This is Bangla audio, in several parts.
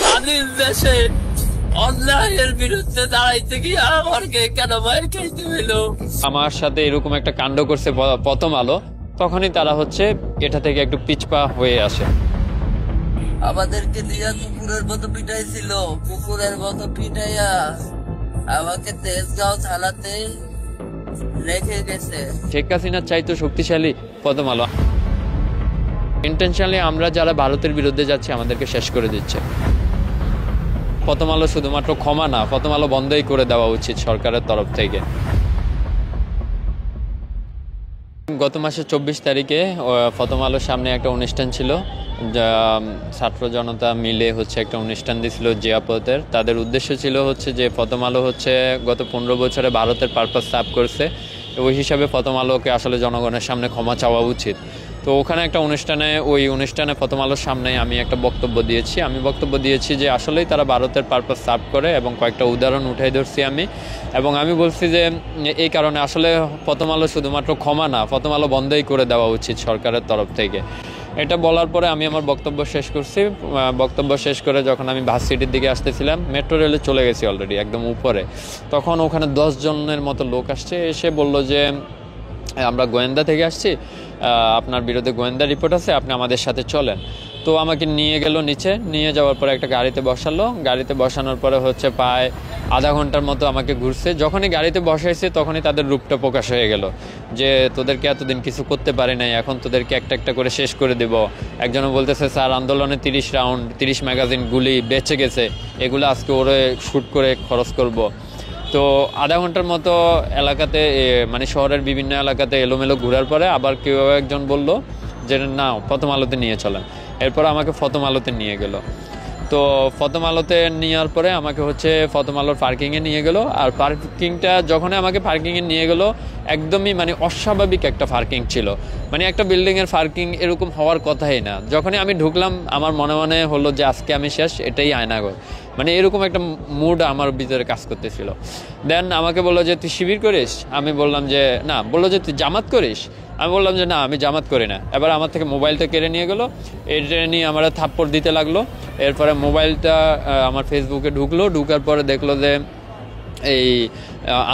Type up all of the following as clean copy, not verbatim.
স্বাধীন দেশে অন্যায়ের বিরুদ্ধে দাঁড়াইতে গিয়ে আমাকে কেন মায়ের খাইতে হইল? আমার সাথে এরকম একটা কাণ্ড করছে প্রথম আলো, তখনই তারা হচ্ছে এটা থেকে একটু পিছপা হয়ে আসে। আমাদেরকে দিয়া কুকুরের মতো পিটাইছিল, কুকুরের মতো পিটাইয়া আমাকে তেজগাঁও থানাতে রেখে গেছে। শেখ হাসিনা চাইতো শক্তিশালী প্রথম আলো, ইন্টেনশনালি আমরা যারা ভারতের বিরুদ্ধে যাচ্ছি আমাদেরকে শেষ করে দিচ্ছে। প্রথম আলো শুধুমাত্র ক্ষমা না, প্রথম আলো বন্ধই করে দেওয়া উচিত সরকারের তরফ থেকে। গত মাসের 24 তারিখে প্রথম আলোর সামনে একটা অনুষ্ঠান ছিল, ছাত্র জনতা মিলে হচ্ছে একটা অনুষ্ঠান দিছিল জিয়াপথের। তাদের উদ্দেশ্য ছিল হচ্ছে যে প্রথম আলো হচ্ছে গত 15 বছরে ভারতের পারপাস সার্ভ করছে, ওই হিসাবে প্রথম আলোকে আসলে জনগণের সামনে ক্ষমা চাওয়া উচিত। তো ওখানে একটা ওই অনুষ্ঠানে প্রথম আলোর সামনে আমি একটা বক্তব্য দিয়েছি যে আসলেই তারা ভারতের পারপাস সার্ভ করে, এবং কয়েকটা উদাহরণ উঠাই ধরছি আমি, এবং আমি বলছি যে এই কারণে আসলে প্রথম আলো শুধুমাত্র ক্ষমা না, প্রথম আলো বন্ধই করে দেওয়া উচিত সরকারের তরফ থেকে। এটা বলার পরে আমি আমার বক্তব্য শেষ করছি। বক্তব্য শেষ করে যখন আমি ভার্সিটির দিকে আসতেছিলাম, মেট্রো রেলে চলে গেছি অলরেডি একদম উপরে, তখন ওখানে 10 জনের মতো লোক আসছে, এসে বলল যে আমরা গোয়েন্দা থেকে আসছি, আপনার বিরুদ্ধে গোয়েন্দা রিপোর্ট আছে, আপনি আমাদের সাথে চলেন। তো আমাকে নিয়ে গেল নিচে, নিয়ে যাওয়ার পরে একটা গাড়িতে বসালো। গাড়িতে বসানোর পরে হচ্ছে প্রায় আধা ঘন্টার মতো আমাকে ঘুরছে। যখনই গাড়িতে বসাইছে তখনই তাদের রূপটা প্রকাশ হয়ে গেল যে তোদেরকে এতদিন কিছু করতে পারি নাই, এখন তোদেরকে একটা একটা করে শেষ করে দেব। একজনও বলতেছে স্যার আন্দোলনে 30 রাউন্ড 30 ম্যাগাজিন গুলি বেঁচে গেছে, এগুলো আজকে ওরে শ্যুট করে খরচ করব। তো আধা ঘন্টার মতো এলাকাতে মানে শহরের বিভিন্ন এলাকাতে এলোমেলো ঘোরার পরে আবার কেউ একজন বলল যে না প্রথম আলোতে নিয়ে চলেন। এরপর আমাকে প্রথম আলোতে নিয়ে গেল। তো প্রথম আলোতে নেওয়ার পরে আমাকে হচ্ছে প্রথম আলোর পার্কিংয়ে নিয়ে গেল। আর পার্কিংটা যখনই আমাকে পার্কিংয়ে নিয়ে গেল, একদমই মানে অস্বাভাবিক একটা পার্কিং ছিল। মানে একটা বিল্ডিংয়ের পার্কিং এরকম হওয়ার কথাই না। যখনই আমি ঢুকলাম আমার মনে মনে হলো যে আজকে আমি শেষ, এটাই আয়নাঘর। মানে এরকম একটা মুড আমার ভিতরে কাজ করতেছিল। দেন আমাকে বললো যে তুই শিবির করিস? আমি বললাম যে না। বললো যে তুই জামাত করিস? আমি বললাম যে না আমি জামাত করি না। এবার আমার থেকে মোবাইলটা কেড়ে নিয়ে গেলো, এটা নিয়ে আমার থাপ্পড় দিতে লাগলো। এরপরে মোবাইলটা আমার ফেসবুকে ঢুকার পরে দেখলো যে এই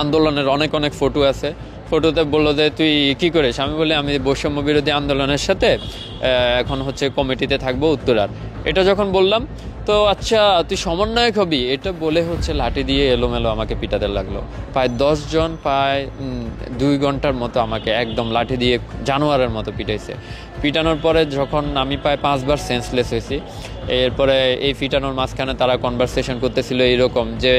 আন্দোলনের অনেক ফটো আছে। ফটোতে বললো যে তুই কি করিস? আমি বলি আমি বৈষম্য বিরোধী আন্দোলনের সাথে এখন হচ্ছে কমিটিতে থাকবো উত্তরার। এটা যখন বললাম তো আচ্ছা তুই সমন্বয়ক হবি, এটা বলে হচ্ছে লাঠি দিয়ে এলোমেলো আমাকে পিটাতে লাগলো। প্রায় 10 জন প্রায় 2 ঘন্টার মতো আমাকে একদম লাঠি দিয়ে জানোয়ারের মতো পিটাইছে। পিটানোর পরে যখন আমি প্রায় 5 বার সেন্সলেস হয়েছি। এরপরে এই পিটানোর মাঝখানে তারা কনভারসেশন করতেছিল এইরকম যে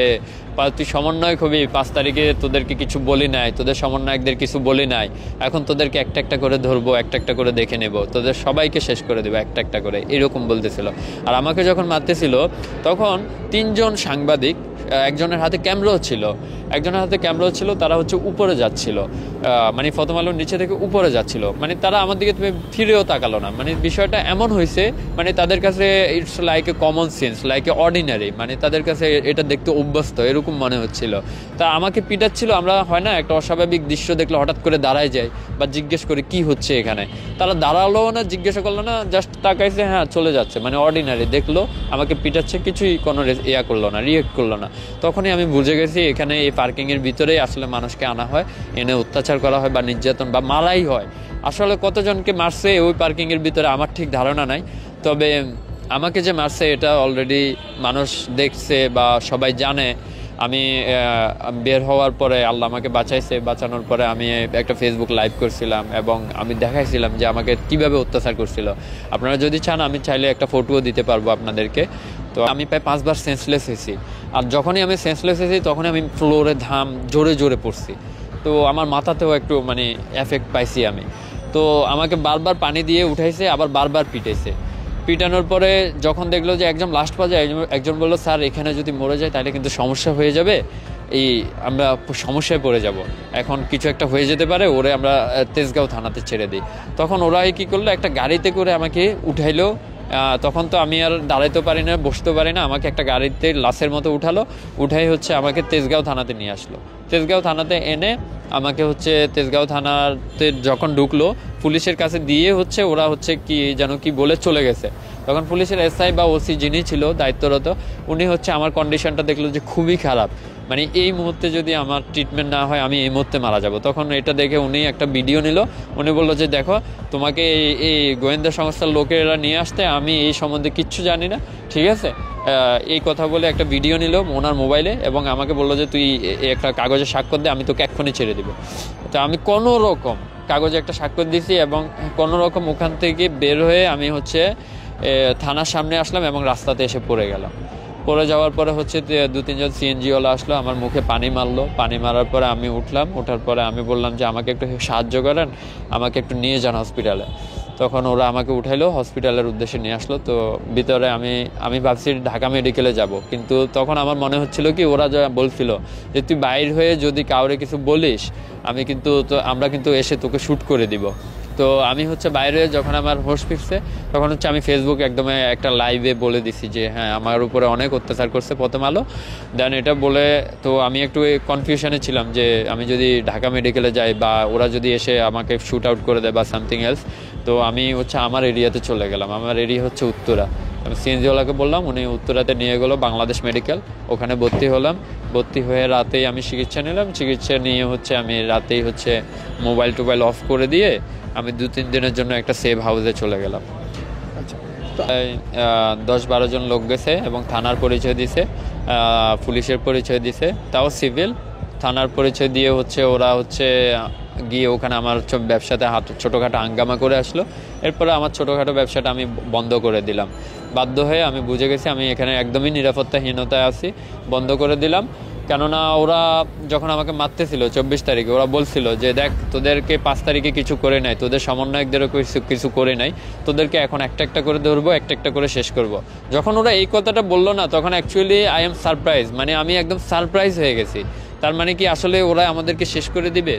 তুই সমন্বয়ক হবি, 5 তারিখে তোদেরকে কিছু বলি নাই, তোদের সমন্বয়কদের কিছু বলি নাই, এখন তোদেরকে একটা একটা করে ধরবো, একটা একটা করে দেখে নেব, তোদের সবাইকে শেষ করে দেবো একটা একটা করে, এরকম বলতেছিল। আর আমাকে যখন মারতেছিল তখন 3 জন সাংবাদিক, একজনের হাতে ক্যামেরাও ছিল, তারা হচ্ছে উপরে যাচ্ছিল, মানে প্রথম আলোর নিচে থেকে উপরে যাচ্ছিল। মানে তারা আমার দিকে তুমি ফিরেও তাকালো না। মানে বিষয়টা এমন হয়েছে, মানে তাদের কাছে it's like a common sense, like a ordinary, মানে তাদের কাছে এটা দেখতে অভ্যস্ত এরকম মনে হচ্ছিল। তা আমাকে পিটাচ্ছিল। আমরা হয় না একটা অস্বাভাবিক দৃশ্য দেখলে হঠাৎ করে দাঁড়ায় যায় বা জিজ্ঞেস করি কি হচ্ছে এখানে, তারা দাঁড়ালো না, জিজ্ঞাসা করলো না, জাস্ট তাকাইছে, হ্যাঁ চলে যাচ্ছে। মানে অর্ডিনারি দেখলো আমাকে পিটাচ্ছে, কিছুই কোনো করলো না, রিয়েক্ট করলো না। তখনই আমি বুঝে গেছি এখানে এই পার্কিংয়ের ভিতরেই আসলে মানুষকে আনা হয়, এনে অত্যাচার করা হয় বা নির্যাতন বা মারাই হয়। আসলে কতজনকে মারছে ওই পার্কিংয়ের ভিতরে আমার ঠিক ধারণা নাই, তবে আমাকে যে মারছে এটা অলরেডি মানুষ দেখছে বা সবাই জানে। আমি বের হওয়ার পরে আল্লাহ আমাকে বাঁচানোর পরে আমি একটা ফেসবুক লাইভ করছিলাম এবং আমি দেখাইছিলাম যে আমাকে কিভাবে অত্যাচার করছিল। আপনারা যদি চান আমি চাইলে একটা ফটোও দিতে পারবো আপনাদেরকে। তো আমি প্রায় 5 বার সেন্সলেস হয়েছি। আর যখনই আমি সেন্সলেস হয়েছি তখনই আমি ফ্লোরে জোরে জোরে পড়ছি। তো আমার মাথাতেও একটু মানে এফেক্ট পাইছি আমি। তো আমাকে বারবার পানি দিয়ে উঠাইছে, আবার বারবার পিটানোর পরে যখন দেখলো যে একজন লাস্ট পর্যায়ে একজন বললো স্যার এখানে যদি মরে যায় তাহলে কিন্তু সমস্যা হয়ে যাবে, আমরা সমস্যায় পড়ে যাব, এখন কিছু একটা হয়ে যেতে পারে, ওরে আমরা তেজগাঁও থানাতে ছেড়ে দিই। তখন ওরাই কি করলো, একটা গাড়িতে করে আমাকে উঠাইলো। তখন তো আমি আর দাঁড়াইতে পারি না, বসতে পারি না, আমাকে একটা গাড়িতে লাশের মতো উঠাই হচ্ছে আমাকে তেজগাঁও থানাতে নিয়ে আসলো। তেজগাঁও থানাতে এনে আমাকে হচ্ছে তেজগাঁও থানাতে যখন ঢুকলো পুলিশের কাছে দিয়ে হচ্ছে ওরা হচ্ছে কি যেন কি বলে চলে গেছে। তখন পুলিশের এসআই বা ওসি যিনি ছিল দায়িত্বরত, উনি হচ্ছে আমার কন্ডিশনটা দেখলো যে খুবই খারাপ, মানে এই মুহূর্তে যদি আমার ট্রিটমেন্ট না হয় আমি এই মুহূর্তে মারা যাব। তখন এটা দেখে উনি একটা ভিডিও নিল, উনি বললো যে দেখো তোমাকে এই গোয়েন্দা সংস্থার লোকেরা নিয়ে আসতে, আমি এই সম্বন্ধে কিচ্ছু জানি না, ঠিক আছে, এই কথা বলে একটা ভিডিও নিল ওনার মোবাইলে এবং আমাকে বললো যে তুই একটা কাগজে স্বাক্ষর দে, আমি তোকে এক্ষুনি ছেড়ে দিব। তো আমি কোনো রকম কাগজে একটা স্বাক্ষর দিছি এবং কোনো রকম ওখান থেকে বের হয়ে আমি হচ্ছে থানার সামনে আসলাম এবং রাস্তাতে এসে পড়ে গেলাম। পড়ে যাওয়ার পরে হচ্ছে 2-3 জন সিএনজিওয়ালা আসলো, আমার মুখে পানি মারলো। পানি মারার পরে আমি উঠলাম, ওঠার পরে আমি বললাম যে আমাকে একটু সাহায্য করেন, আমাকে একটু নিয়ে যান হসপিটালে। তখন ওরা আমাকে উঠাইলো, হসপিটালের উদ্দেশ্যে নিয়ে আসলো। তো ভিতরে আমি ভাবছি ঢাকা মেডিকেলে যাব, কিন্তু তখন আমার মনে হচ্ছিল কি ওরা যা বলছিল যে তুই বাইর হয়ে যদি কাউরে কিছু বলিস আমি কিন্তু আমরা কিন্তু এসে তোকে শ্যুট করে দিব। তো আমি হচ্ছে বাইরে যখন আমার হোশ ফিরছে তখন হচ্ছে আমি ফেসবুকে একদম একটা লাইভে বলে দিছি যে হ্যাঁ আমার উপরে অনেক অত্যাচার করছে প্রথম আলো। দেন এটা বলে তো আমি একটু কনফিউশনে ছিলাম যে আমি যদি ঢাকা মেডিকেলে যাই বা ওরা যদি এসে আমাকে শ্যুট আউট করে দেয় বা সামথিং এলস, তো আমি হচ্ছে আমার এরিয়াতে চলে গেলাম। আমার এরিয়া হচ্ছে উত্তরা। আমি সিএনজিওয়ালাকে বললাম, উনি উত্তরাতে নিয়ে গেলো বাংলাদেশ মেডিকেল, ওখানে ভর্তি হলাম। ভর্তি হয়ে রাতেই আমি চিকিৎসা নিলাম। চিকিৎসা নিয়ে হচ্ছে আমি রাতেই হচ্ছে মোবাইল টোবাইল অফ করে দিয়ে আমি 2-3 দিনের জন্য একটা সেভ হাউসে চলে গেলাম। 10-12 জন লোক গেছে এবং থানার পরিচয় দিছে, পুলিশের পরিচয় দিছে, তাও সিভিল। থানার পরিচয় দিয়ে হচ্ছে ওরা হচ্ছে গিয়ে ওখানে আমার ব্যবসাতে ছোটোখাটো হাঙ্গামা করে আসলো। এরপরে আমার ছোটোখাটো ব্যবসাটা আমি বন্ধ করে দিলাম। বাধ্য হয়ে আমি বুঝে গেছি আমি এখানে একদমই নিরাপত্তাহীনতায় আছি, বন্ধ করে দিলাম। কেননা ওরা যখন আমাকে মারতেছিল 24 তারিখে ওরা বলছিল যে দেখ তোদেরকে 5 তারিখে কিছু করে নাই, তোদের সমন্বয়কদেরও কিছু করে নাই, তোদেরকে এখন একটা একটা করে ধরবো, একটা একটা করে শেষ করব। যখন ওরা এই কথাটা বললো না তখন অ্যাকচুয়ালি আই এম সারপ্রাইজ, মানে আমি একদম সারপ্রাইজ হয়ে গেছি। তার মানে কি আসলে ওরা আমাদেরকে শেষ করে দিবে?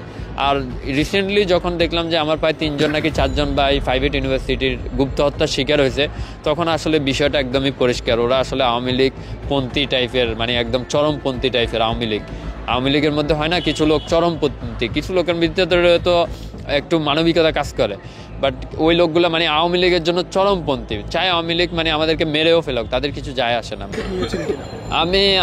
আর রিসেন্টলি যখন দেখলাম যে আমার প্রায় 3 জন নাকি 4 জন বা এই প্রাইভেট ইউনিভার্সিটির গুপ্ত হত্যার শিকার হয়েছে, তখন আসলে বিষয়টা একদমই পরিষ্কার। ওরা আসলে আওয়ামী লীগ পন্থী টাইপের, মানে একদম চরমপন্থী টাইপের আওয়ামী লীগের মধ্যে হয় না কিছু লোক চরমপন্থী, কিছু লোকের ভিতরে তো একটু মানবিকতা কাজ করে, বাট ওই লোকগুলো মানে আওয়ামী লীগের জন্য চরমপন্থী। চাই আওয়ামী লীগ মানে আমাদেরকে মেরেও ফেলক, তাদের কিছু যায় আসে না।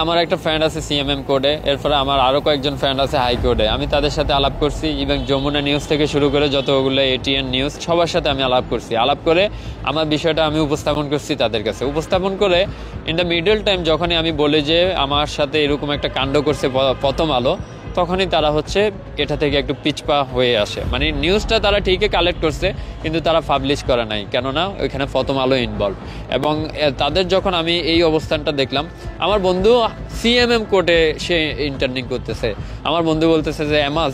আমার একটা ফ্রেন্ড আছে সিএমএম কোর্টে, এরপরে আমার আরও কয়েকজন ফ্রেন্ড আছে হাইকোর্টে। আমি তাদের সাথে আলাপ করছি, ইভেন যমুনা নিউজ থেকে শুরু করে যতগুলো এটিএন নিউজ সবার সাথে আমি আলাপ করছি। আলাপ করে আমার বিষয়টা আমি উপস্থাপন করছি তাদের কাছে। উপস্থাপন করে ইন দ্য মিডল টাইম যখনই আমি বলি যে আমার সাথে এরকম একটা কাণ্ড করছে প্রথম আলো, তখনই তারা হচ্ছে এটা থেকে একটু পিছপা হয়ে আসে। মানে নিউজটা তারা ঠিকই কালেক্ট করছে কিন্তু তারা পাবলিশ করে নাই, কেননা ওইখানে প্রথম আলো ইনভলভ। এবং তাদের যখন আমি এই অবস্থানটা দেখলাম, আমার বন্ধু সিএমএম কোর্টে সে ইন্টার্নিং করতেছে। আমার বন্ধু বলতেছে যে এমাজ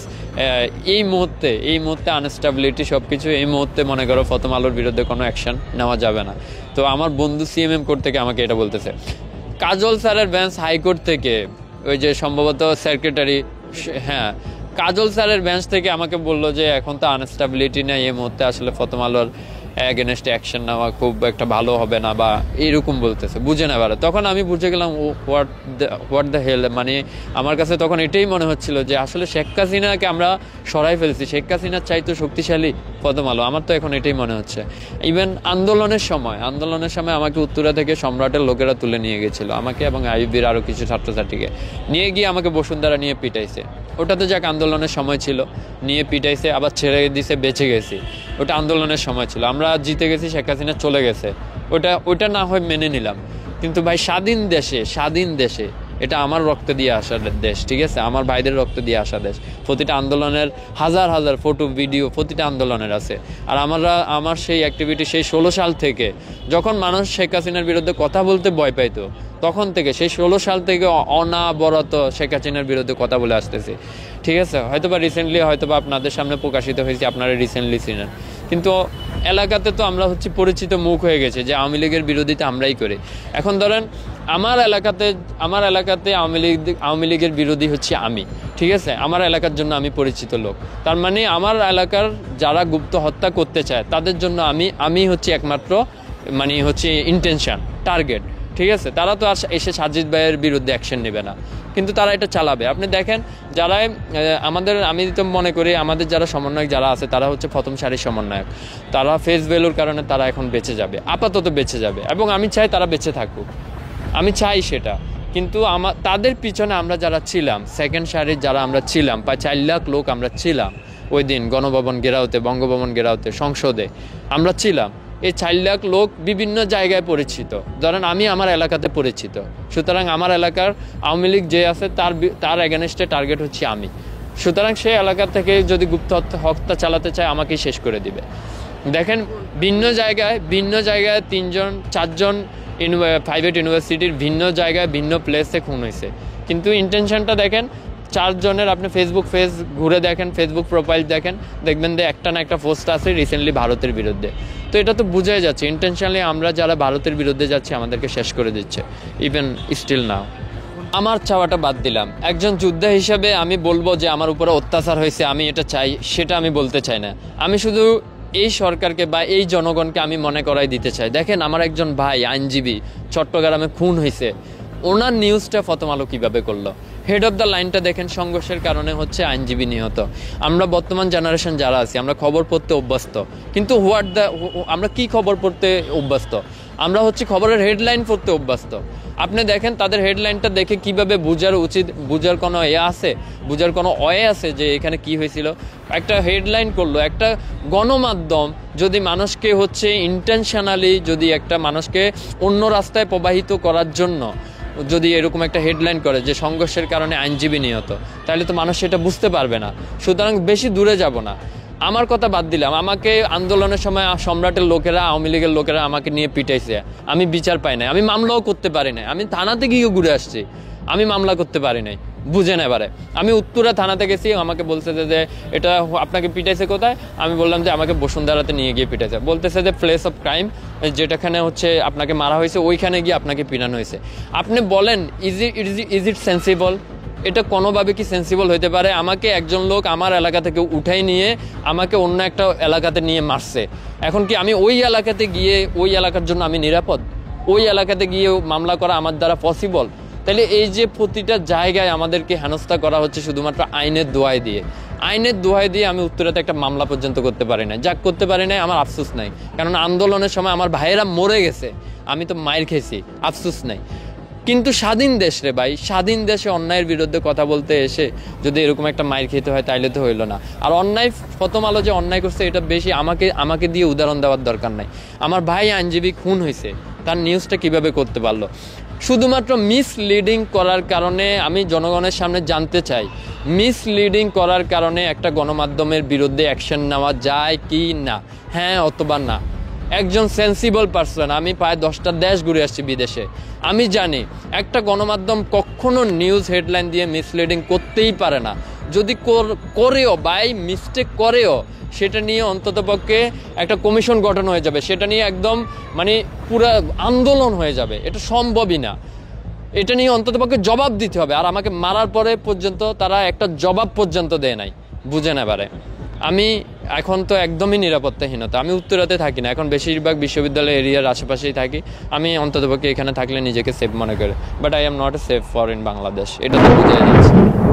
এই মুহূর্তে আনস্টেবিলিটি সব কিছু, এই মুহূর্তে মনে করো প্রথম আলোর বিরুদ্ধে কোনো অ্যাকশন নেওয়া যাবে না। তো আমার বন্ধু সিএমএম কোর্ট থেকে আমাকে এটা বলতেছে। কাজল স্যারের বেঞ্চ হাইকোর্ট থেকে, ওই যে সম্ভবত সেক্রেটারি, হ্যাঁ কাজল স্যারের বেঞ্চ থেকে আমাকে বললো যে এখন তো আনস্টেবিলিটি নেই, এই মুহূর্তে আসলে প্রথম আলোর এগেনস্টে অ্যাকশন নেওয়া খুব একটা ভালো হবে না বা এইরকম বলতেছে, বুঝে না পারে। তখন আমি বুঝে গেলাম হোয়াট দ্য হেল। মানে আমার কাছে তখন এটাই মনে হচ্ছিল যে আসলে শেখ হাসিনাকে আমরা সরাই ফেলছি, শেখ হাসিনার চাইতো শক্তিশালী প্রথম আলো। আমার তো এখন এটাই মনে হচ্ছে। ইভেন আন্দোলনের সময় আমাকে উত্তরা থেকে সম্রাটের লোকেরা তুলে নিয়ে গেছিলো, আমাকে এবং আইবির আরও কিছু ছাত্রছাত্রীকে নিয়ে গিয়ে আমাকে বসুন্ধরা নিয়ে পিটাইছে। ওটা তো যাক আন্দোলনের সময় ছিল, নিয়ে পিটাইছে, আবার ছেড়ে দিছে, বেঁচে গেছি। ওটা আন্দোলনের সময় ছিল, আমরা জিতে গেছি, শেখ হাসিনা চলে গেছে, ওটা না হয় মেনে নিলাম। কিন্তু ভাই স্বাধীন দেশে এটা আমার রক্ত দিয়ে আসা দেশ, ঠিক আছে, আমার ভাইদের রক্ত দিয়ে আসা দেশ। প্রতিটা আন্দোলনের হাজার হাজার ফটো ভিডিও প্রতিটা আন্দোলনের আছে। আর আমার সেই অ্যাক্টিভিটি সেই 16 সাল থেকে, যখন মানুষ শেখ হাসিনার বিরুদ্ধে কথা বলতে ভয় পাইতো, তখন থেকে সেই 16 সাল থেকে অনাবরত শেখ হাসিনার বিরুদ্ধে কথা বলে আসতেছি, ঠিক আছে। হয়তোবা রিসেন্টলি হয়তোবা আপনাদের সামনে প্রকাশিত হয়েছে, আপনারা রিসেন্টলি চিনেন, কিন্তু এলাকাতে তো আমরা হচ্ছে পরিচিত মুখ হয়ে গেছে যে আওয়ামী লীগের বিরোধিতা আমরাই করি। এখন ধরেন আমার এলাকাতে আওয়ামী লীগের বিরোধী হচ্ছে আমি, ঠিক আছে, আমার এলাকার জন্য আমি পরিচিত লোক। তার মানে আমার এলাকার যারা গুপ্ত হত্যা করতে চায় তাদের জন্য আমি হচ্ছে একমাত্র মানে হচ্ছে ইন্টেনশন, টার্গেট। ঠিক আছে, তারা তো আর এসে সাজিদ ভাইয়ের বিরুদ্ধে অ্যাকশন নেবে না, কিন্তু তারা এটা চালাবে। আপনি দেখেন যারা আমি তো মনে করি আমাদের যারা সমন্বয়ক যারা আছে তারা হচ্ছে প্রথম সারির সমন্বয়ক, তারা ফেস ভ্যালুর কারণে তারা এখন বেঁচে যাবে, আপাতত বেঁচে যাবে, এবং আমি চাই তারা বেঁচে থাকুক, আমি চাই সেটা। কিন্তু তাদের পিছনে আমরা যারা ছিলাম, সেকেন্ড সারির যারা আমরা ছিলাম, প্রায় 4 লাখ লোক আমরা ছিলাম ওই দিন গণভবন ঘেরাওতে, বঙ্গভবন ঘেরাওতে, সংসদে আমরা ছিলাম। এই 4 লাখ লোক বিভিন্ন জায়গায় পরিচিত, ধরেন আমি আমার এলাকাতে পরিচিত, সুতরাং আমার এলাকার আওয়ামী লীগ যে আছে তার এগেনস্টে টার্গেট হচ্ছে আমি, সুতরাং সেই এলাকা থেকে যদি গুপ্ত হত্যা চালাতে চায় আমাকেই শেষ করে দিবে। দেখেন ভিন্ন জায়গায় 3জন 4জন প্রাইভেট ইউনিভার্সিটির ভিন্ন জায়গায় ভিন্ন প্লেসে খুন হয়েছে, কিন্তু ইন্টেনশনটা দেখেন 4 জনের, আপনি ফেসবুক ঘুরে দেখেন, ফেসবুক প্রোফাইল দেখেন, দেখবেন যে একটা না একটা পোস্ট আছে রিসেন্টলি ভারতের বিরুদ্ধে। তো এটা তো বোঝাই যাচ্ছে ইন্টেনশনালি আমরা যারা ভারতের বিরুদ্ধে যাচ্ছি আমাদেরকে শেষ করে দিচ্ছে, ইভেন স্টিল নাও। আমার চাওয়াটা বাদ দিলাম, একজন যোদ্ধা হিসাবে আমি বলবো যে আমার উপরে অত্যাচার হয়েছে, আমি এটা চাই, সেটা আমি বলতে চাই না। আমি শুধু এই সরকারকে বা এই জনগণকে আমি মনে করাই দিতে চাই, দেখেন আমার একজন ভাই আইনজীবী চট্টগ্রামে খুন হয়েছে, ওনার নিউজটা প্রথম আলো কীভাবে করলো? হেড অফ দ্য লাইনটা দেখেন, সংঘর্ষের কারণে হচ্ছে আইনজীবী নিহত। আমরা বর্তমান জেনারেশন যারা আছি আমরা খবর পড়তে অভ্যস্ত, কিন্তু আমরা কি খবর পড়তে অভ্যস্ত? আমরা হচ্ছে খবরের হেডলাইন পড়তে অভ্যস্ত। আপনি দেখেন তাদের হেডলাইনটা দেখে কিভাবে বুঝার কোনো আছে, বুঝার কোনো আছে যে এখানে কি হয়েছিল। একটা হেডলাইন করলো, একটা গণমাধ্যম যদি মানুষকে হচ্ছে ইন্টেনশনালি যদি একটা মানুষকে অন্য রাস্তায় প্রবাহিত করার জন্য যদি এরকম একটা হেডলাইন করে যে সংঘর্ষের কারণে আইনজীবী নিহত, তাহলে তো মানুষ সেটা বুঝতে পারবে না। সুতরাং বেশি দূরে যাব না, আমার কথা বাদ দিলাম, আমাকে আন্দোলনের সময় সম্রাটের লোকেরা, আওয়ামী লীগের লোকেরা আমাকে নিয়ে পিটাইছে, আমি বিচার পাই নাই, আমি মামলাও করতে পারি নাই, আমি থানাতে গিয়ে ঘুরে আসছি, আমি মামলা করতে পারি নাই, বুঝেন এবারে। আমি উত্তরা থানাতে গেছি, আমাকে বলছে যে এটা আপনাকে পিটাইছে কোথায়, আমি বললাম যে আমাকে বসুন্ধরাতে নিয়ে গিয়ে পিটাইছে, বলতেছে যে প্লেস অফ ক্রাইম যেটাখানে হচ্ছে আপনাকে মারা হয়েছে ওইখানে গিয়ে আপনাকে পিটানো হয়েছে। আপনি বলেন ইজ ইট সেন্সিবল? এটা কোনোভাবে কি সেন্সিবল হইতে পারে? আমাকে একজন লোক আমার এলাকা থেকে উঠাই নিয়ে আমাকে অন্য একটা এলাকাতে নিয়ে মারছে, এখন কি আমি ওই এলাকাতে গিয়ে ওই এলাকার জন্য আমি নিরাপদ? ওই এলাকাতে গিয়ে মামলা করা আমার দ্বারা পসিবল? তাহলে এই যে প্রতিটা জায়গায় আমাদেরকে হেনস্থা করা হচ্ছে শুধুমাত্র আইনের দোহাই দিয়ে আমি উত্তরাতে একটা মামলা পর্যন্ত করতে পারি না, যাক করতে পারি নাই, আমার আফসোস নাই, কারণ আন্দোলনের সময় আমার ভাইয়েরা মরে গেছে, আমি তো মায়ের খেয়েছি, আফসোস নাই। কিন্তু স্বাধীন দেশ রে ভাই, স্বাধীন দেশে অন্যায়ের বিরুদ্ধে কথা বলতে এসে যদি এরকম একটা মাইর খেতে হয় তাইলে তো হইলো না। আর অন্যায় প্রথম আলো যে অন্যায় করছে এটা বেশি আমাকে দিয়ে উদাহরণ দেওয়ার দরকার নাই। আমার ভাই আইনজীবী খুন হয়েছে, তার নিউজটা কিভাবে করতে পারলো? শুধুমাত্র মিসলিডিং করার কারণে। আমি জনগণের সামনে জানতে চাই, মিসলিডিং করার কারণে একটা গণমাধ্যমের বিরুদ্ধে অ্যাকশন নেওয়া যায় কি না? হ্যাঁ অথবা না। একজন সেন্সিবল পার্সন, আমি প্রায় 10টা দেশ ঘুরে আসছি বিদেশে, আমি জানি একটা গণমাধ্যম কখনো নিউজ হেডলাইন দিয়ে মিসলিডিং করতেই পারে না। যদি করেও বাই মিস্টেক করেও সেটা নিয়ে অন্ততপক্ষে একটা কমিশন গঠন হয়ে যাবে, সেটা নিয়ে একদম মানে পুরো আন্দোলন হয়ে যাবে, এটা সম্ভবই না। এটা নিয়ে অন্ততপক্ষে জবাব দিতে হবে। আর আমাকে মারার পরে পর্যন্ত তারা একটা জবাব পর্যন্ত দেয় নাই, বুঝেন এবারে। আমি এখন তো একদমই নিরাপত্তাহীনতা, আমি উত্তরাতে থাকি না, এখন বেশিরভাগ বিশ্ববিদ্যালয় এরিয়ার আশেপাশেই থাকি। আমি অন্ততপক্ষে এখানে থাকলে নিজেকে সেফ মনে করি, but I am not a safe for in Bangladesh, এটা তো বুঝে যাচ্ছে।